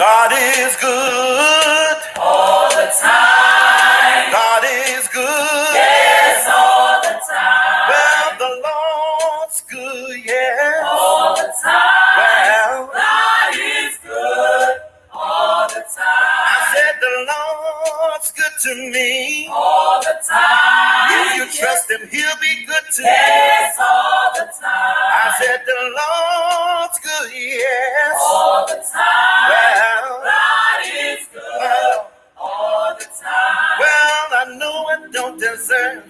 God is good all the time. God is good. Yes, all the time. Well, the Lord's good, yes. All the time. Well, God is good all the time. I said the Lord's good to me. All the time. If you trust him, he'll be good to you. Yes, all the time. I said the Lord's good, yes. All the time. Well, God is good all the time. well, I know I don't deserve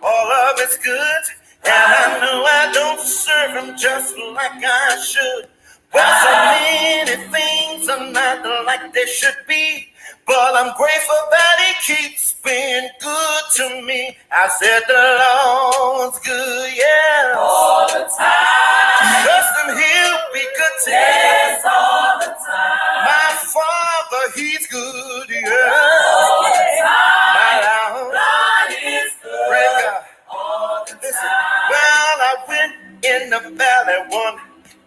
all of his good, and I know I don't serve him just like I should. Well, so many things are not like they should be, but I'm grateful that he keeps being good to me. I said the Lord's good, yeah. All the time. Trust him, he'll be good to Yes, you. all the time. My Father, he's good, yeah. All the time. My Lord, God is praise good God. all the Listen, time. well, I went in the valley one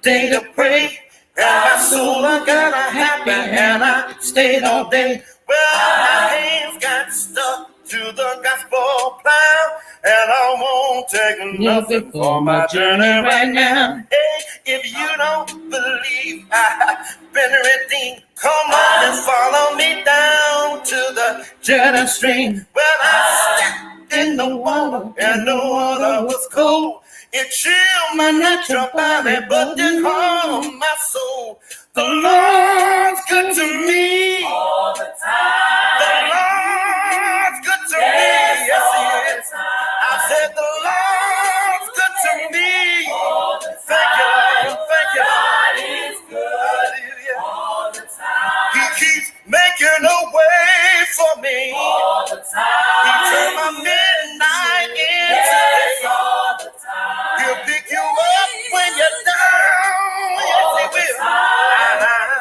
day to pray, and my soul I got a happy, and I stayed all day. Well, my hands got stuck to the gospel plow, and I won't take nothing for my journey right now. Hey, if you don't believe I've been redeemed, come on and follow me down to the Jordan stream. Well, I stepped in the water, and the water was cold. It chilled my natural body, but didn't harm my soul. The Lord's good to me. All the time. The Lord's good to me. Yes, he is. I said the Lord's good to me. All the Thank you, time. Lord. Thank you, God Lord. is good Hallelujah. all the time. He keeps making a way for me. All the He turned my time. midnight into Yes, day. all the time. He'll pick you up when you're down. Yes, he will.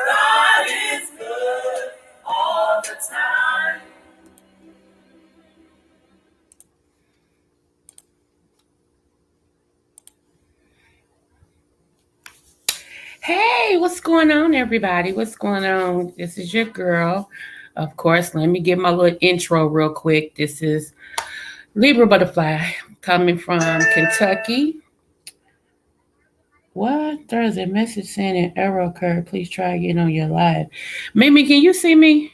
God is good all the time. Hey, what's going on, everybody? What's going on? This is your girl. Of course, let me give my little intro real quick. This is Libra Butterfly coming from Kentucky. What? There's a message saying an error occurred. Please try again on your live. Mimi, can you see me?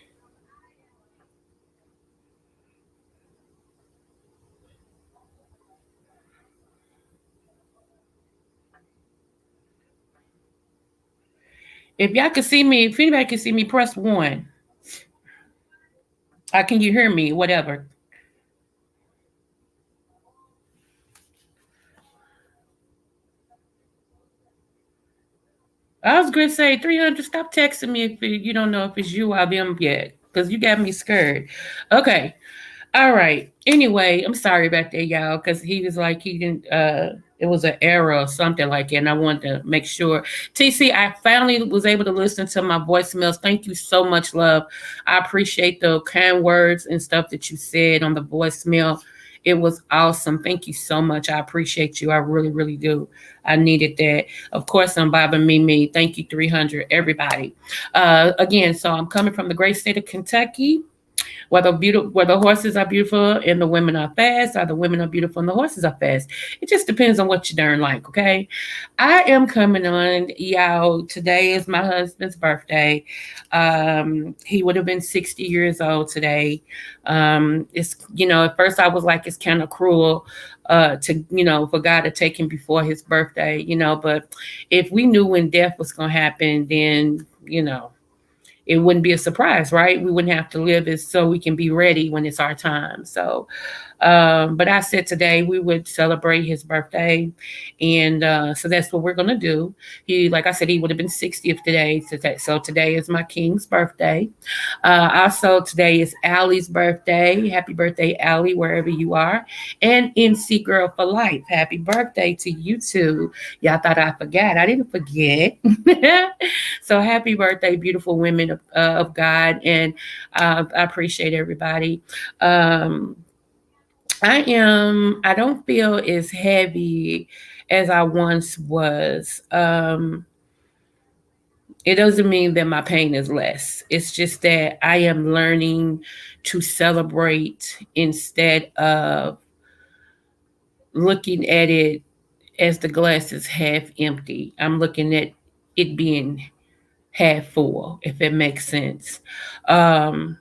If y'all can see me, if anybody can see me, press 1. Can you hear me? Whatever. I was going to say 300. Stop texting me if you don't know if it's you or them yet, because you got me scared. Okay. All right. Anyway, I'm sorry about that, y'all, because he was like, he didn't, it was an error or something like that, and I wanted to make sure. TC, I finally was able to listen to my voicemails. Thank you so much, love. I appreciate the kind words and stuff that you said on the voicemail. It was awesome. Thank you so much. I appreciate you. I really, really do. I needed that. Of course, I'm Bob and Mimi. Thank you, 300, everybody. Again, so I'm coming from the great state of Kentucky. Where the horses are beautiful and the women are fast, or the women are beautiful and the horses are fast. It just depends on what you darn like, okay? I am coming on, y'all. Today is my husband's birthday. He would have been 60 years old today. It's, at first I was like, it's kind of cruel to, for God to take him before his birthday, but if we knew when death was going to happen, then, it wouldn't be a surprise, right? We wouldn't have to live it so we can be ready when it's our time. So, but I said today we would celebrate his birthday. And so that's what we're going to do. Like I said, he would have been 60th today. So today is my king's birthday. Also, today is Allie's birthday. Happy birthday, Allie, wherever you are. And ncgurl for life. Happy birthday to you too. Y'all thought I forgot. I didn't forget. So happy birthday, beautiful women of God. And I appreciate everybody. I don't feel as heavy as I once was. It doesn't mean that my pain is less. It's just that I am learning to celebrate instead of looking at it as the glass is half empty. I'm looking at it being half full, if it makes sense. Um,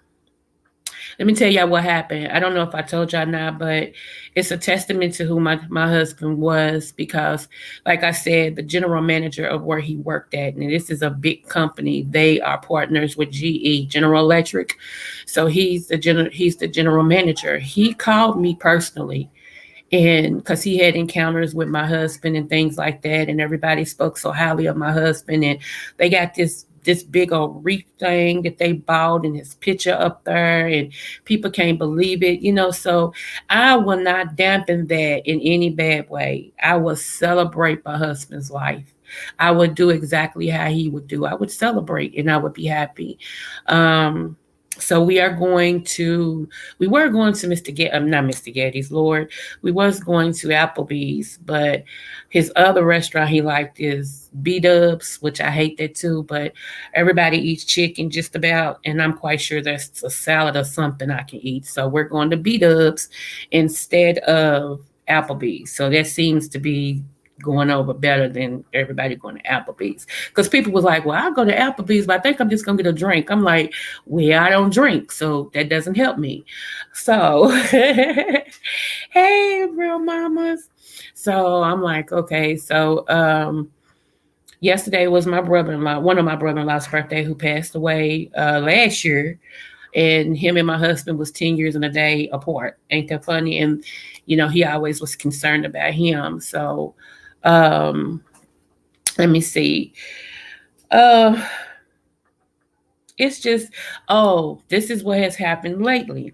Let me tell y'all what happened. I don't know if I told y'all now, but it's a testament to who my husband was because, like I said, the general manager of where he worked at, and this is a big company. They are partners with GE, General Electric. So he's the general manager. He called me personally and because he had encounters with my husband and things like that, and everybody spoke so highly of my husband, and they got this big old wreath thing that they bought and his picture up there, and people can't believe it, so I will not dampen that in any bad way. I will celebrate my husband's life. I would do exactly how he would do. I would celebrate and I would be happy. um so we were going to Mr. Not Mr. Getty's, Lord. We was going to Applebee's, but his other restaurant he liked is B-Dubs, which I hate that too, but everybody eats chicken just about, and I'm quite sure there's a salad or something I can eat. So we're going to B-Dubs instead of Applebee's. So that seems to be going over better than everybody going to Applebee's. Because people was like, well, I'll go to Applebee's, but I think I'm just going to get a drink. I'm like, well, I don't drink, so that doesn't help me. So, hey, real mamas. So I'm like, okay. So yesterday was my brother-in-law, one of my brother-in-law's birthday, who passed away last year. And him and my husband was 10 years and a day apart. Ain't that funny? And, he always was concerned about him. So um, let me see. Uh, it's just, oh, this is what has happened lately.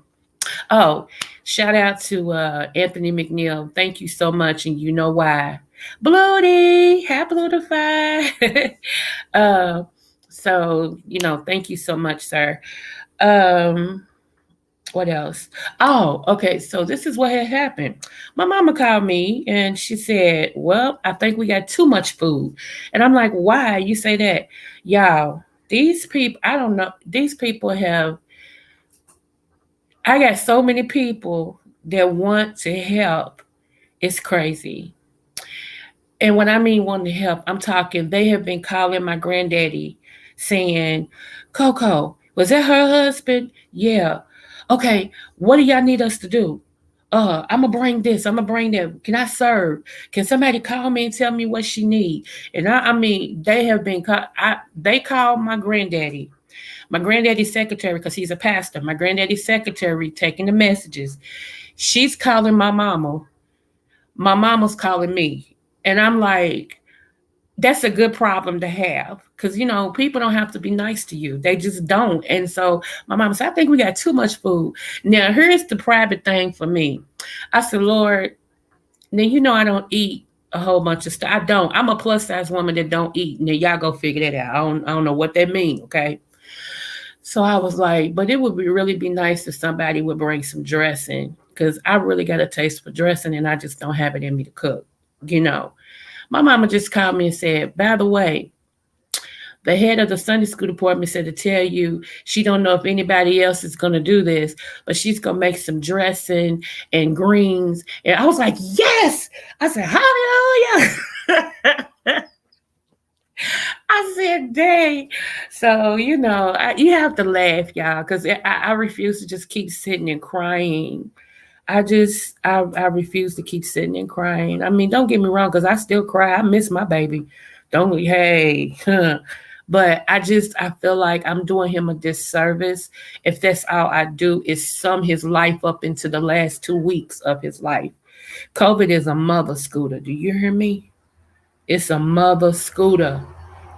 Oh, shout out to Anthony McNeil. Thank you so much. And you know why. Bloody, happy little fire. uh, so, thank you so much, sir. Um, what else? Oh, okay. So this is what had happened. My mama called me and she said, well, I think we got too much food. And I'm like, why you say that? Y'all, these people, I don't know. These people have, I got so many people that want to help. It's crazy. And when I mean wanting to help, I'm talking, they have been calling my granddaddy saying, Coco, was that her husband? Yeah. Okay, what do y'all need us to do? I'm gonna bring this. I'm gonna bring that. Can I serve? Can somebody call me and tell me what she need? And I mean, they have been. They called my granddaddy's secretary, because he's a pastor. My granddaddy's secretary taking the messages. She's calling my mama. My mama's calling me, and I'm like, that's a good problem to have, because people don't have to be nice to you, they just don't. And so my mom said, I think we got too much food. Now here's the private thing for me. I said, Lord, now I don't eat a whole bunch of stuff. I'm a plus size woman that don't eat. Now y'all go figure that out. I don't know what that means. Okay. So I was like, but it would really be nice if somebody would bring some dressing, because I really got a taste for dressing and I just don't have it in me to cook. My mama just called me and said, by the way, the head of the Sunday school department said to tell you she don't know if anybody else is going to do this, but she's going to make some dressing and greens. And I was like, yes. I said, hallelujah. I said, dang. So, you have to laugh, y'all, because I refuse to just keep sitting and crying. I refuse to keep sitting and crying. I mean, don't get me wrong, because I still cry. I miss my baby. Don't, hey, but I feel like I'm doing him a disservice if that's all I do is sum his life up into the last 2 weeks of his life. COVID is a mother scooter. Do you hear me? It's a mother scooter,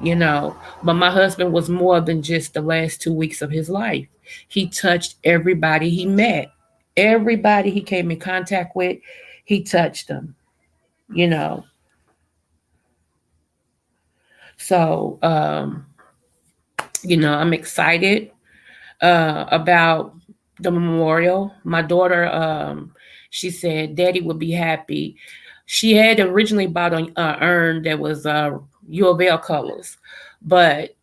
you know. But my husband was more than just the last 2 weeks of his life. He touched everybody he met, everybody he came in contact with, he touched them, you know. So, I'm excited about the memorial. My daughter, she said, Daddy would be happy. She had originally bought an urn that was U of L colors, but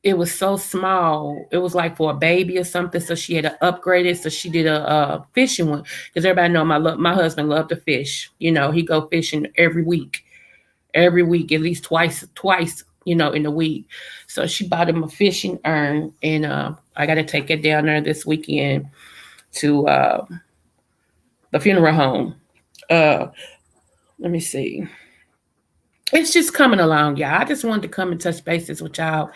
it was so small. It was like for a baby or something. So she had to upgrade it. So she did a fishing one because everybody know my husband loved to fish. You know, he go fishing every week at least twice. You know, in the week. So she bought him a fishing urn, and I got to take it down there this weekend to the funeral home. Uh, Let me see. It's just coming along, y'all. I just wanted to come and touch bases with y'all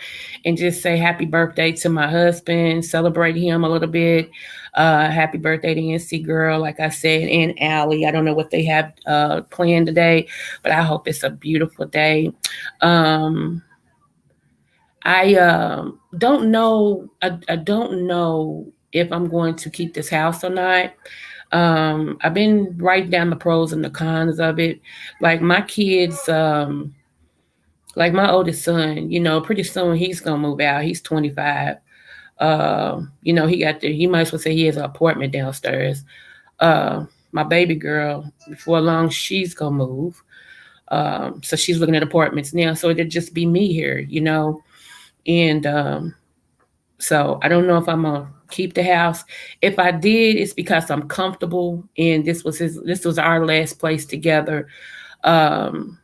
and just say happy birthday to my husband, celebrate him a little bit. Happy birthday to ncgurl, like I said, and Allie. I don't know what they have planned today, but I hope it's a beautiful day. Um, I don't know. I don't know if I'm going to keep this house or not. I've been writing down the pros and the cons of it. Like my kids, like my oldest son, you know, pretty soon he's gonna move out. He's 25. You know, he might as well say he has an apartment downstairs. Uh, my baby girl, before long, she's gonna move. So she's looking at apartments now. So it'd just be me here, you know. And so I don't know if I'm gonna keep the house. If I did, it's because I'm comfortable, and this was our last place together. Um,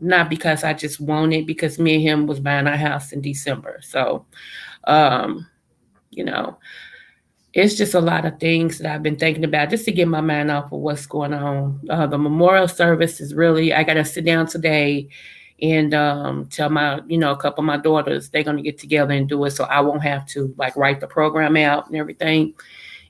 Not because I just want it, because me and him was buying our house in December. So, um, you know, it's just a lot of things that I've been thinking about just to get my mind off of what's going on. The memorial service is really, I got to sit down today and tell a couple of my daughters they're going to get together and do it so I won't have to like write the program out and everything.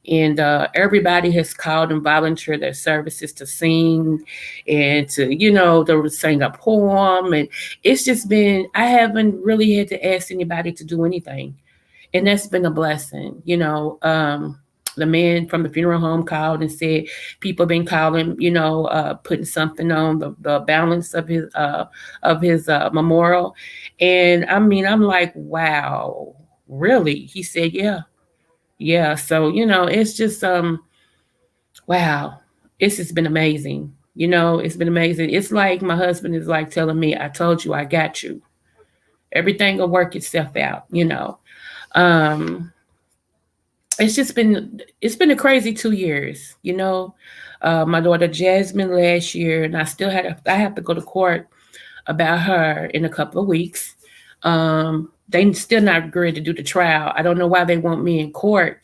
And everybody has called and volunteered their services to sing and to sing a poem. And it's just been, I haven't really had to ask anybody to do anything. And that's been a blessing. The man from the funeral home called and said people been calling, putting something on the balance of his memorial. And I mean, I'm like, wow, really? He said, yeah. So, it's just wow. It's just been amazing. It's been amazing. It's like my husband is like telling me, I told you I got you. Everything will work itself out. Um it's been a crazy 2 years. My daughter Jasmine last year, and I have to go to court about her in a couple of weeks. They still not agreed to do the trial. I don't know why they want me in court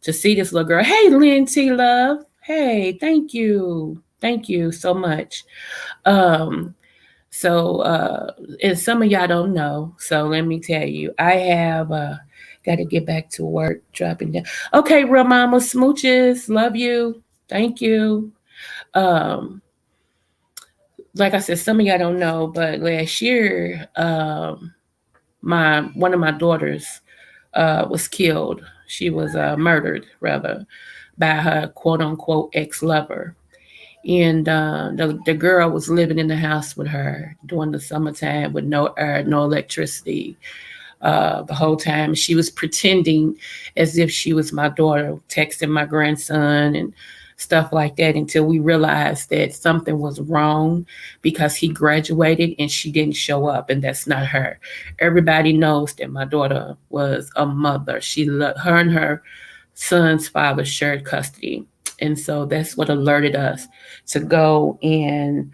to see this little girl. Hey, Lynn T. Love. Hey, thank you. Thank you so much. Um, and some of y'all don't know. So let me tell you, I have got to get back to work, dropping down. Okay, real mama smooches. Love you. Thank you. Um, like I said, some of y'all don't know, but last year, my one of my daughters was killed. She was murdered, rather, by her quote unquote ex lover. And the girl was living in the house with her during the summertime with no air, no electricity. The whole time she was pretending as if she was my daughter, texting my grandson and stuff like that, until we realized that something was wrong because he graduated and she didn't show up, and that's not her. Everybody knows that my daughter was a mother. Her and her son's father shared custody. And so that's what alerted us to go and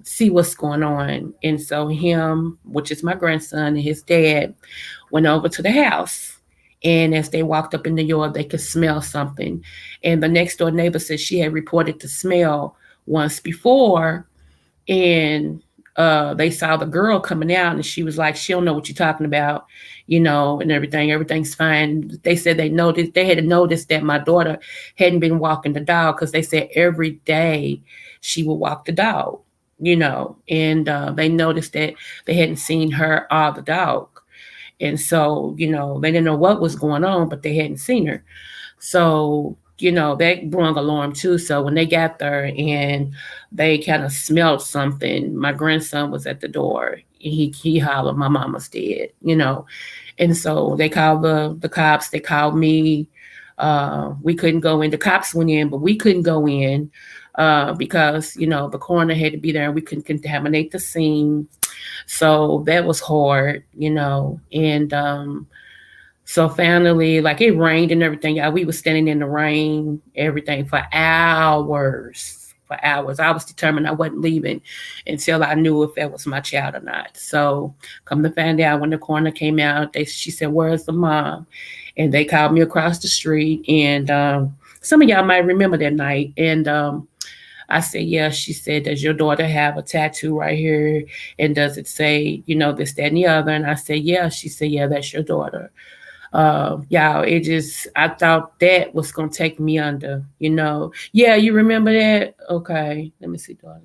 see what's going on. And so him, which is my grandson, and his dad went over to the house. And as they walked up in the yard, they could smell something. And the next door neighbor said she had reported the smell once before, and they saw the girl coming out, and she was like, she don't know what you're talking about, and everything's fine. They said they had noticed that my daughter hadn't been walking the dog, because they said every day she would walk the dog, and they noticed that they hadn't seen her or the dog. And so, they didn't know what was going on, but they hadn't seen her. So, that brung alarm too. So when they got there and they kind of smelled something, my grandson was at the door. He hollered, "My mama's dead." And so they called the cops. They called me. We couldn't go in. The cops went in, but we couldn't go in because the coroner had to be there, and we couldn't contaminate the scene. So that was hard, and so finally, like it rained and everything. Yeah, we were standing in the rain, everything for hours. For hours. I was determined I wasn't leaving until I knew if that was my child or not. So come to find out when the coroner came out, she said, "Where's the mom?" And they called me across the street. And some of y'all might remember that night. And I said, "Yeah." She said, "Does your daughter have a tattoo right here? And does it say, this, that, and the other?" And I said, "Yeah." She said, "Yeah, that's your daughter." Y'all, I thought that was gonna take me under. Yeah, you remember that? Okay, let me see, daughter.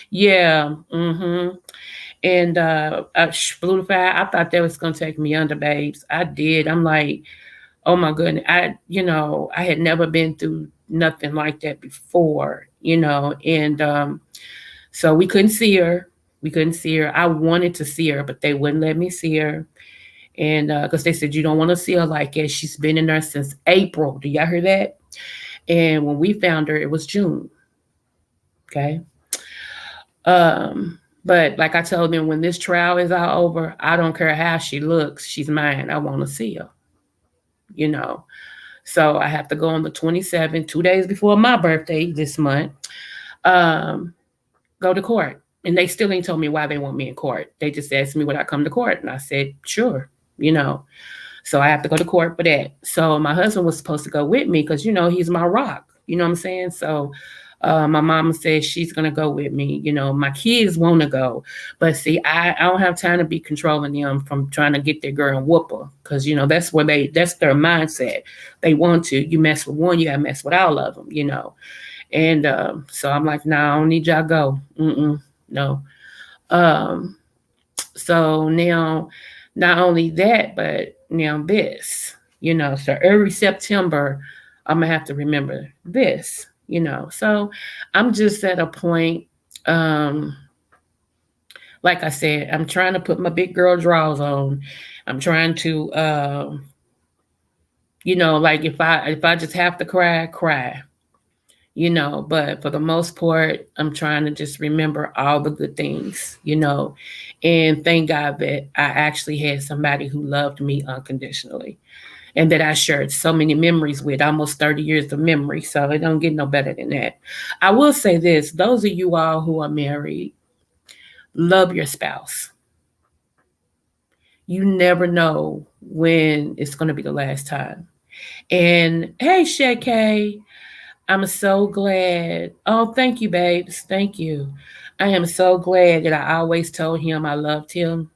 Yeah, and I blew the fire. I thought that was gonna take me under, babes. I did. I'm like, oh my goodness. I had never been through nothing like that before. And so we couldn't see her. We couldn't see her. I wanted to see her, but they wouldn't let me see her. And because they said you don't want to see her like that. She's been in there since April. Do y'all hear that? And when we found her, it was June. Okay. But like I told them, when this trial is all over, I don't care how she looks. She's mine. I want to see her. You know. So I have to go on the 27th, 2 days before my birthday this month. Um, Go to court. And they still ain't told me why they want me in court. They just asked me would I come to court, and I said sure. You know. So I have to go to court for that. So my husband was supposed to go with me because, he's my rock. You know what I'm saying? So my mama said she's going to go with me. My kids want to go. But see, I don't have time to be controlling them from trying to get their girl and whoop her. Because, that's their mindset. They want to. You mess with one, you got to mess with all of them. And so I'm like, nah, I don't need y'all go. No. Um, so now, not only that, but now this. So every September, I'm gonna have to remember this. So I'm just at a point, um, like I said, I'm trying to put my big girl drawers on. I'm trying to, like if I just have to cry, cry. But for the most part, I'm trying to just remember all the good things. And thank God that I actually had somebody who loved me unconditionally and that I shared so many memories with, almost 30 years of memory. So it don't get no better than that. I will say this, those of you all who are married, love your spouse. You never know when it's going to be the last time. And hey, Shay, I'm so glad. Oh, thank you, babes. Thank you. I am so glad that I always told him I loved him.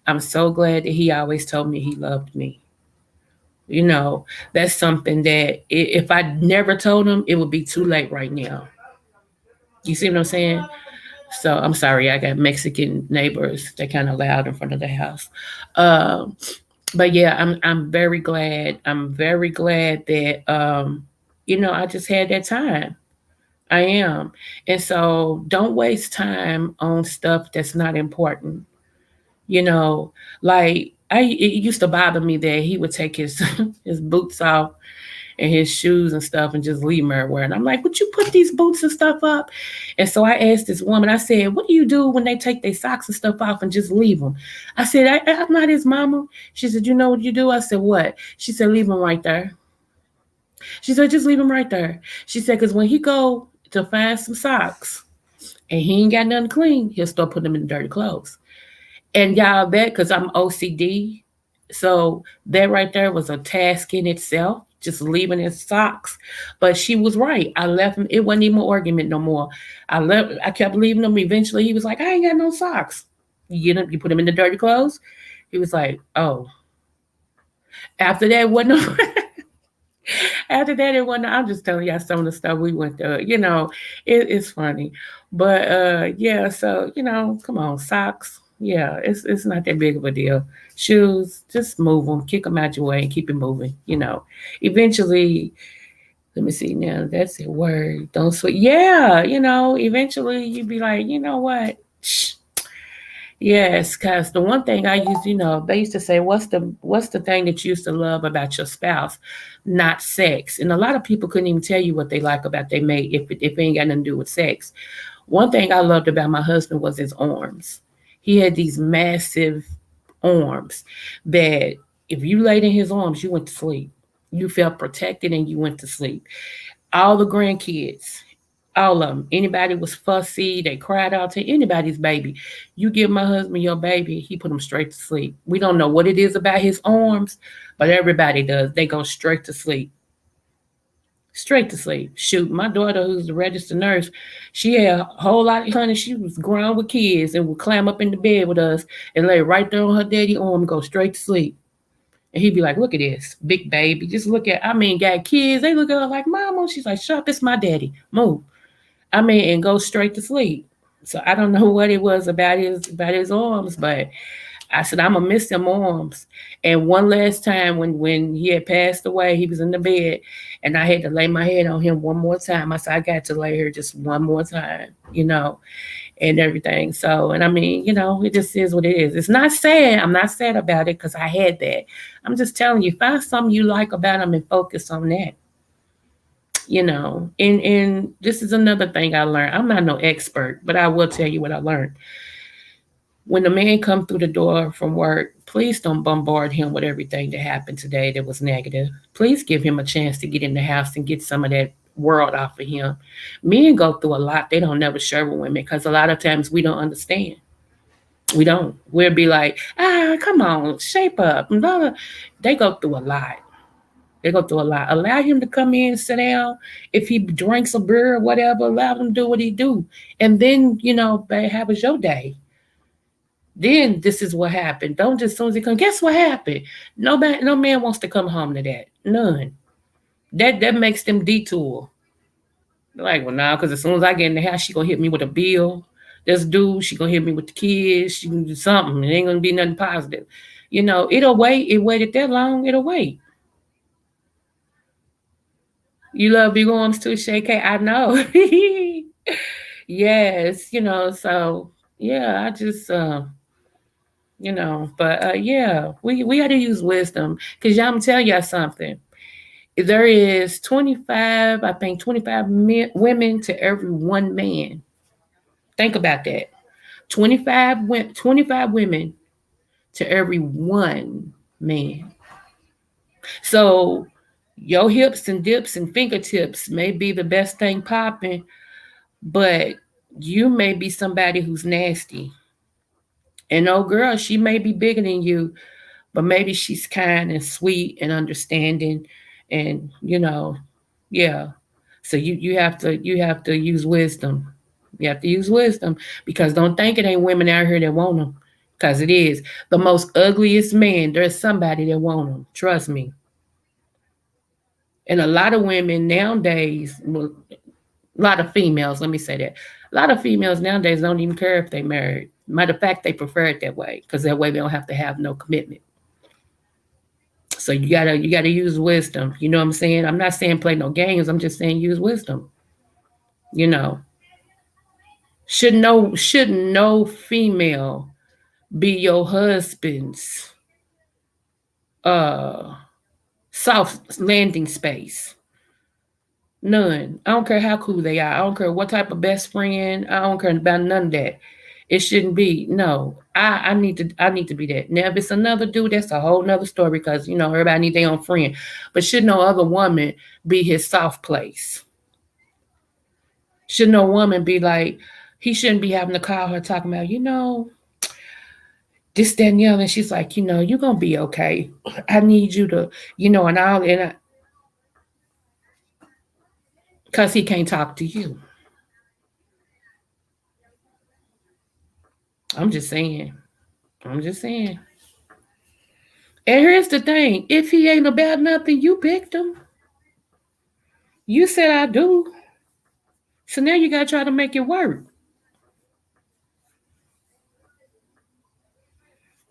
I'm so glad that he always told me he loved me. That's something that if I never told him, it would be too late right now. You see what I'm saying? So I'm sorry, I got Mexican neighbors. They're kind of loud in front of the house. Um, but yeah, I'm very glad. I'm very glad that I just had that time. I am. And so don't waste time on stuff that's not important. You know, like it used to bother me that he would take his his boots off and his shoes and stuff and just leave them everywhere. And I'm like, would you put these boots and stuff up? And so I asked this woman, I said, what do you do when they take their socks and stuff off and just leave them? I said, I'm not his mama. She said, you know what you do? I said, what? She said, leave them right there. She said, just leave them right there. She said, because when he go to find some socks and he ain't got nothing clean, he'll start putting them in dirty clothes. And y'all, that because I'm OCD, so that right there was a task in itself, just leaving his socks. But she was right. I left him. It wasn't even an argument no more. I kept leaving him. Eventually, he was like, "I ain't got no socks." You put him in the dirty clothes. He was like, "Oh." After that, wasn't no. After that, it wasn't. I'm just telling y'all some of the stuff we went through. It's funny, but yeah. So come on, socks. Yeah, it's not that big of a deal. Shoes, just move them, kick them out your way, and keep it moving. Eventually. Let me see now. That's a word. Don't sweat. Yeah, eventually you'd be like, you know what? Shh. Yes, because the one thing I used, they used to say, what's the thing that you used to love about your spouse? Not sex. And a lot of people couldn't even tell you what they like about their mate if it ain't got nothing to do with sex. One thing I loved about my husband was his arms. He had these massive arms that if you laid in his arms, you went to sleep. You felt protected and you went to sleep. All the grandkids, all of them, anybody was fussy, they cried out to anybody's baby. You give my husband your baby, he put them straight to sleep. We don't know what it is about his arms, but everybody does. They go straight to sleep. Straight to sleep. Shoot, my daughter, who's the registered nurse, she had a whole lot of honey. She was grown with kids and would climb up in the bed with us and lay right there on her daddy arm and go straight to sleep. And he'd be like, look at this, big baby. Just look at, I mean, got kids. They look at her like, Mama. She's like, shut up, it's my daddy. Move. I mean, and go straight to sleep. So I don't know what it was about his arms, but I said, I'm gonna miss them arms. And one last time when he had passed away, he was in the bed and I had to lay my head on him one more time. I said, I got to lay here just one more time, and everything. So, and I mean, it just is what it is. It's not sad. I'm not sad about it because I had that. I'm just telling you, find something you like about them and focus on that. And this is another thing I learned. I'm not no expert, but I will tell you what I learned. When the man come through the door from work, please don't bombard him with everything that happened today that was negative. Please give him a chance to get in the house and get some of that world off of him. Men go through a lot. They don't never share with women because a lot of times we don't understand. We don't. We'll be like, come on, shape up. Blah, blah. They go through a lot. They go through a lot. Allow him to come in, sit down. If he drinks a beer or whatever, allow him to do what he do. And then, babe, how was your day? Then this is what happened. Don't just as soon as he come. Guess what happened? No man wants to come home to that. None. That makes them detour. Like, well, now, because as soon as I get in the house, she gonna hit me with a bill. This dude, she gonna hit me with the kids. She gonna do something. It ain't gonna be nothing positive. It'll wait. It waited that long. It'll wait. You love big arms too, Shay K. I know. Yes. So yeah, I just but yeah, we got to use wisdom because y'all, I'm telling y'all something. There is 25, I think 25 women to every one man. Think about that. 25 women to every one man. So your hips and dips and fingertips may be the best thing popping, but you may be somebody who's nasty. And oh girl, she may be bigger than you, but maybe she's kind and sweet and understanding and yeah. So you have to use wisdom. You have to use wisdom because don't think it ain't women out here that want them, because it is. The most ugliest man, there's somebody that want them, trust me. And a lot of women nowadays, well, a lot of females, let me say that, a lot of females nowadays don't even care if they married. Matter of fact, they prefer it that way because that way they don't have to have no commitment. So you gotta use wisdom. You know what I'm saying? I'm not saying play no games. I'm just saying use wisdom. You know, should no female be your husband's uh soft landing space? None. I don't care how cool they are. I don't care what type of best friend. I don't care about none of that. It shouldn't be. No. I need to be that. Now if it's another dude, that's a whole nother story because everybody need their own friend. But should no other woman be his soft place? Should no woman be like, he shouldn't be having to call her talking about, this, that, and the other. And she's like, you're gonna be okay. I need you to, and all and because he can't talk to you. I'm just saying. I'm just saying. And here's the thing: if he ain't about nothing, you picked him. You said I do. So now you gotta try to make it work.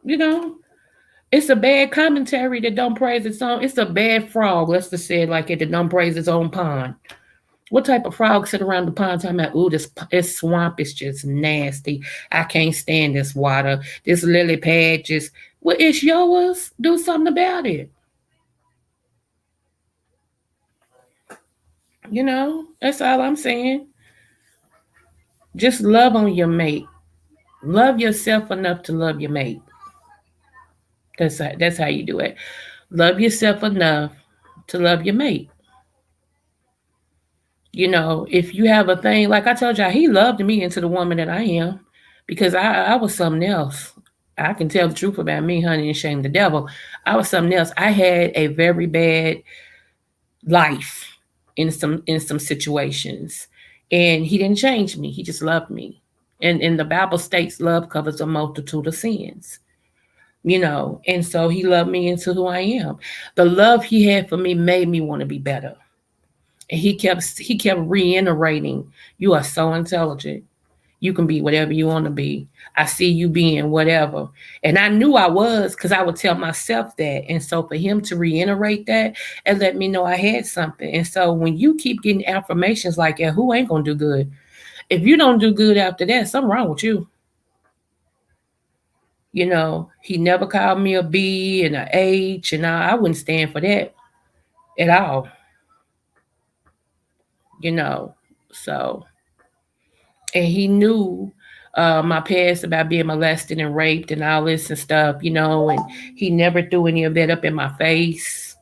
You know, it's a bad commentary that don't praise its own. It's a bad frog. Let's just say it like it that don't praise its own pond. What type of frog sit around the pond talking about, ooh, this swamp is just nasty. I can't stand this water. This lily pad just, well, it's yours. Do something about it. That's all I'm saying. Just love on your mate. Love yourself enough to love your mate. That's how you do it. Love yourself enough to love your mate. If you have a thing, like I told y'all, he loved me into the woman that I am because I was something else. I can tell the truth about me, honey, and shame the devil. I was something else. I had a very bad life in some situations, and he didn't change me. He just loved me. And the Bible states love covers a multitude of sins. And so he loved me into who I am. The love he had for me made me want to be better. And he kept reiterating, you are so intelligent. You can be whatever you want to be. I see you being whatever. And I knew I was because I would tell myself that. And so for him to reiterate that and let me know I had something. And so when you keep getting affirmations like that, who ain't gonna do good? If you don't do good after that, something wrong with you. He never called me a B and a H, and I wouldn't stand for that at all. You know, so and he knew my past about being molested and raped and all this and stuff, and he never threw any of that up in my face.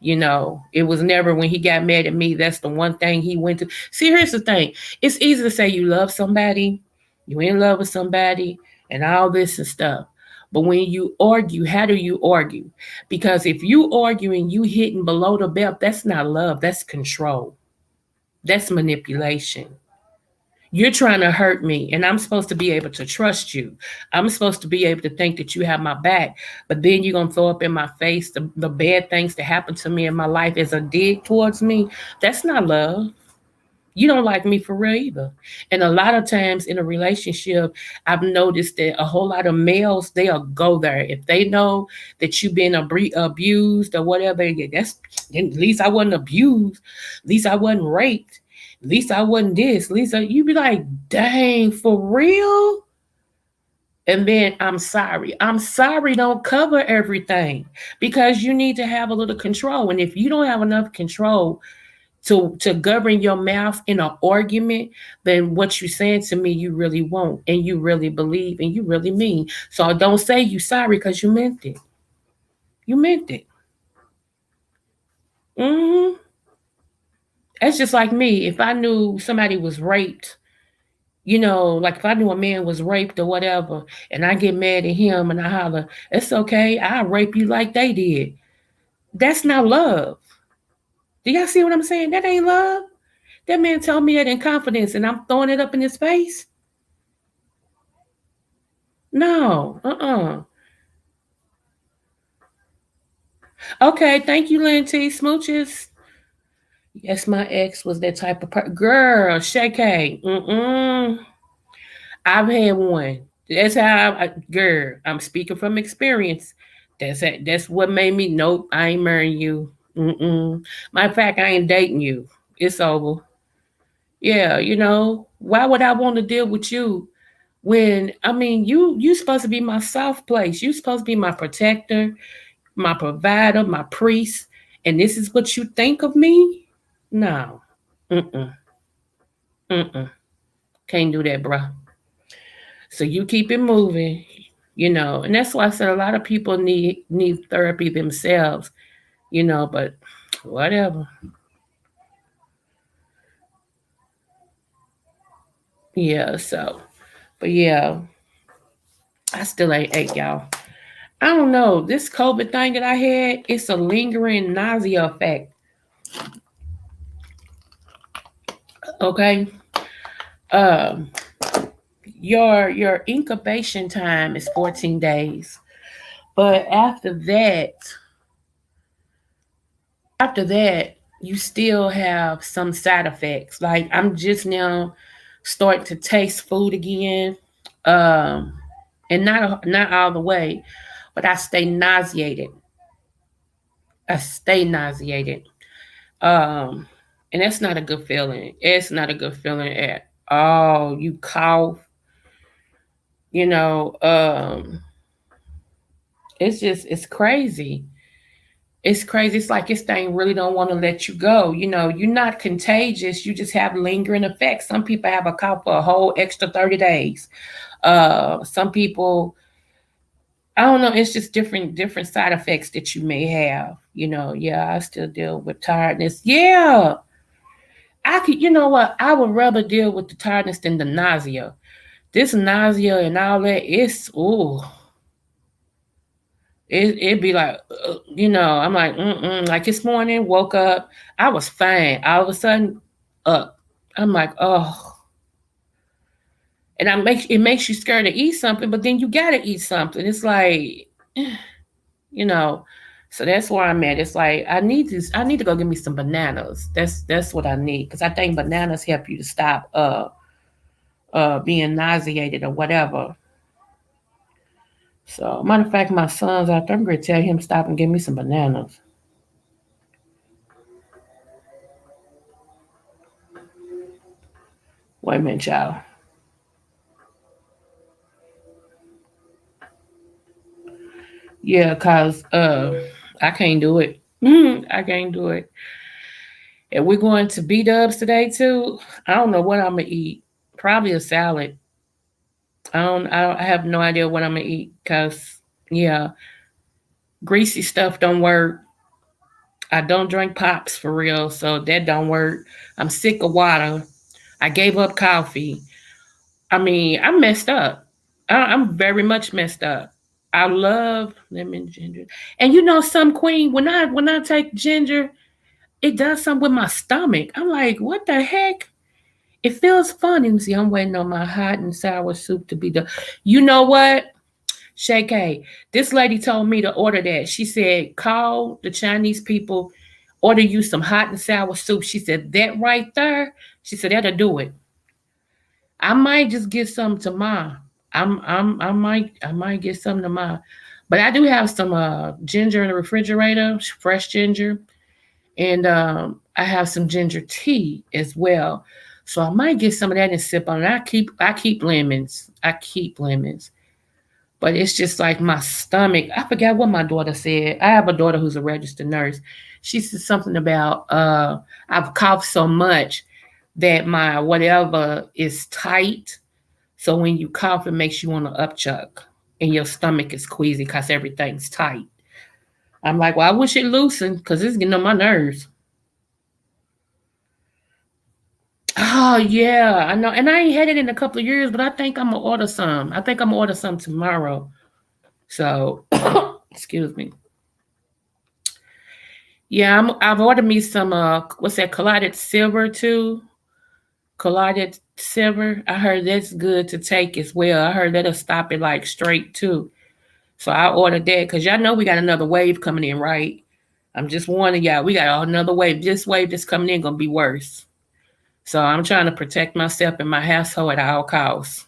It was never when he got mad at me, that's the one thing he went to. See, here's the thing. It's easy to say you love somebody, you in love with somebody, and all this and stuff. But when you argue, how do you argue? Because if you argue and you hitting below the belt, that's not love, that's control. That's manipulation. You're trying to hurt me, and I'm supposed to be able to trust you. I'm supposed to be able to think that you have my back, but then you're going to throw up in my face the bad things that happened to me in my life as a dig towards me. That's not love. You don't like me for real either. And a lot of times in a relationship, I've noticed that a whole lot of males, they'll go there. If they know that you've been abused or whatever, that's at least I wasn't abused. At least I wasn't raped. At least I wasn't this. At least you be like, dang, for real? And then I'm sorry. I'm sorry don't cover everything because you need to have a little control. And if you don't have enough control to govern your mouth in an argument, then what you're saying to me, you really won't, and you really believe, and you really mean. So don't say you sorry because you meant it. You meant it. hmm That's just like me. If I knew somebody was raped, like if I knew a man was raped or whatever, and I get mad at him and I holler, it's okay, I'll rape you like they did. That's not love. Do y'all see what I'm saying? That ain't love. That man told me that in confidence and I'm throwing it up in his face. No, Okay, thank you, Linty. Smooches. Yes, my ex was that type of girl. Shake. I've had one. That's how girl. I'm speaking from experience. That's what made me. Nope, I ain't marrying you. Matter of fact, I ain't dating you. It's over. Yeah, why would I want to deal with you when I mean you supposed to be my soft place. You supposed to be my protector, my provider, my priest, and this is what you think of me? No. Mm-mm. Mm-mm. Can't do that, bruh. So you keep it moving, and that's why I said a lot of people need therapy themselves, but whatever. Yeah, so but yeah, I still ain't ate, y'all. I don't know. This COVID thing that I had, it's a lingering nausea effect. Okay. Um, your incubation time is 14 days. But after that, you still have some side effects. Like I'm just now starting to taste food again. Um, and not all the way, but I stay nauseated. I stay nauseated. Um, and that's not a good feeling. It's not a good feeling at all. You cough, you know, um, it's crazy. It's crazy. It's like this thing really don't want to let you go. You're not contagious. You just have lingering effects. Some people have a cough for a whole extra 30 days. Some people, I don't know, it's just different side effects that you may have. Yeah, I still deal with tiredness. Yeah. I could, you know what? I would rather deal with the tiredness than the nausea. This nausea and all that, it's ooh, it'd be like, I'm like, like this morning, woke up, I was fine. All of a sudden, up, I'm like, oh, and it makes you scared to eat something, but then you gotta eat something. It's like, you know, so that's where I'm at. It's like I need to go get me some bananas. That's what I need because I think bananas help you to stop being nauseated or whatever. So matter of fact, my son's out there. I'm gonna tell him stop and give me some bananas. Wait a minute, y'all. Yeah, cause I can't do it. I can't do it. And we're going to B Dubs today too. I don't know what I'm gonna eat. Probably a salad. I have no idea what I'm gonna eat. Cause yeah, greasy stuff don't work. I don't drink pops for real, so that don't work. I'm sick of water. I gave up coffee. I mean, I'm messed up. I'm very much messed up. I love lemon ginger, and some queen. When I take ginger, it does something with my stomach. I'm like, what the heck? It feels funny. See, I'm waiting on my hot and sour soup to be done. You know what? Shay K, this lady told me to order that. She said, call the Chinese people, order you some hot and sour soup. She said, that right there, she said, that'll do it. I might just get some tomorrow. I might get some tomorrow. But I do have some ginger in the refrigerator, fresh ginger, and I have some ginger tea as well. So I might get some of that and sip on it. I keep lemons. I keep lemons. But it's just like my stomach. I forgot what my daughter said. I have a daughter who's a registered nurse. She said something about I've coughed so much that my whatever is tight. So when you cough, it makes you want to upchuck, and your stomach is queasy because everything's tight. I'm like, well, I wish it loosened because it's getting on my nerves. Oh yeah, I know, and I ain't had it in a couple of years, but I think I'm gonna order some. I think I'm gonna order some tomorrow. So, excuse me. Yeah, I've ordered me some. What's that? Collided silver too. Collided silver. I heard that's good to take as well. I heard that'll stop it like straight too. So I ordered that because y'all know we got another wave coming in, right? I'm just warning y'all, we got another wave. This wave that's coming in gonna be worse. So I'm trying to protect myself and my household at all costs.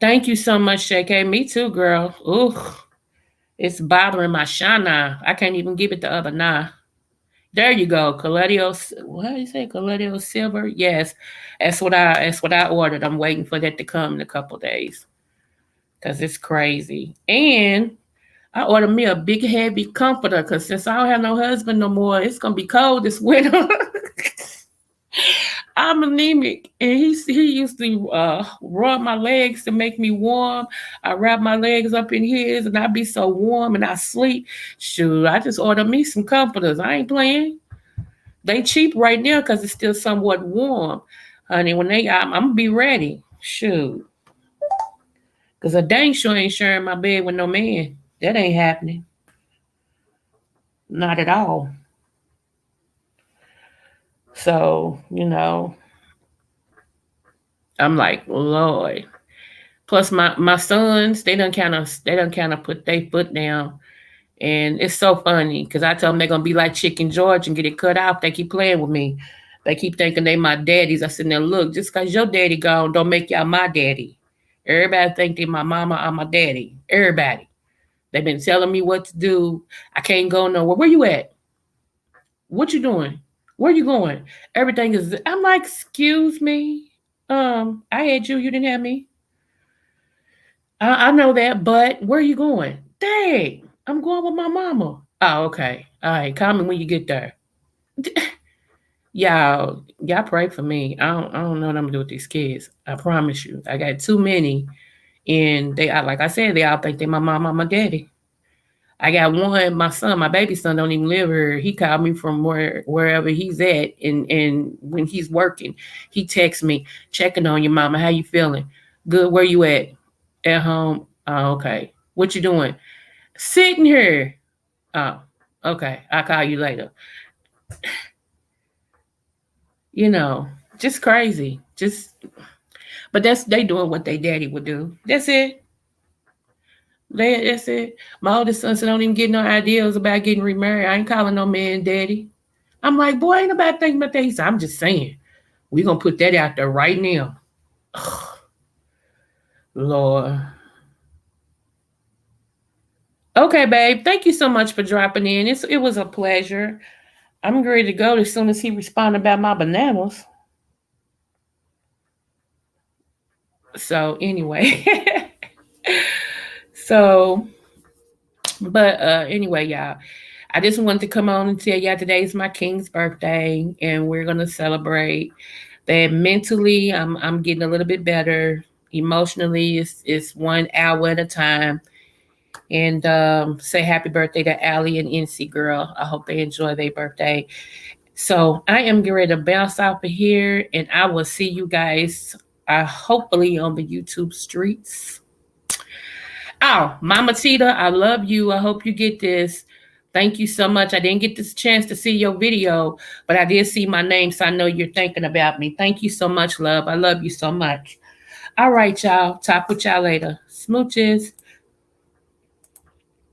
Thank you so much, JK. Me too, girl. Ooh, it's bothering my shana. I can't even give it the other nah. There you go, Colladio. What do you say, Colladio Silver? Yes, that's what I ordered. I'm waiting for that to come in a couple days because it's crazy. And I ordered me a big heavy comforter because since I don't have no husband no more, it's gonna be cold this winter. I'm anemic, and he used to rub my legs to make me warm. I wrap my legs up in his, and I be so warm, and I sleep. Shoot, I just ordered me some comforters. I ain't playing. They cheap right now because it's still somewhat warm, honey. When I'm gonna be ready. Shoot, because a dang sure ain't sharing my bed with no man. That ain't happening. Not at all. So I'm like, Lord. Plus my sons, they done kind of put their foot down, and it's so funny because I tell them they're gonna be like Chicken George and get it cut off. They keep playing with me. They keep thinking they my daddies. I said, now look, just cause your daddy gone, don't make y'all my daddy. Everybody think they my mama or my daddy. Everybody. They've been telling me what to do. I can't go nowhere. Where you at? What you doing? Where you going? Everything is. I'm like, excuse me. I had you. You didn't have me. I know that, but where are you going? Dang. I'm going with my mama. Oh, okay. All right. Call me when you get there. Y'all pray for me. I don't know what I'm gonna do with these kids. I promise you. I got too many, and like I said, they all think they my mom, my daddy. I got one, my son, my baby son don't even live here. He called me from wherever he's at, and when he's working, he texts me, checking on your mama. How you feeling? Good. Where you at? At home. Oh, okay. What you doing? Sitting here. Oh, okay. I'll call you later. You know, just crazy. But they doing what they daddy would do. That's it. That's it. My oldest son said, don't even get no ideas about getting remarried. I ain't calling no man daddy. I'm like, boy, ain't nobody thinking about that. He said, I'm just saying, we gonna put that out there right now. Lord. Okay, babe. Thank you so much for dropping in. It was a pleasure. I'm ready to go as soon as he responded about my bananas. So anyway. so but anyway, y'all. I just wanted to come on and tell y'all today's my king's birthday, and we're gonna celebrate that. Mentally, I'm getting a little bit better. Emotionally, it's 1 hour at a time. And say happy birthday to Allie and ncgurl. I hope they enjoy their birthday. So I am getting ready to bounce off of here, and I will see you guys hopefully on the YouTube streets. Oh, Mama Tita, I love you. I hope you get this. Thank you so much. I didn't get this chance to see your video, but I did see my name, so I know you're thinking about me. Thank you so much, love. I love you so much. All right, y'all. Talk with y'all later. Smooches.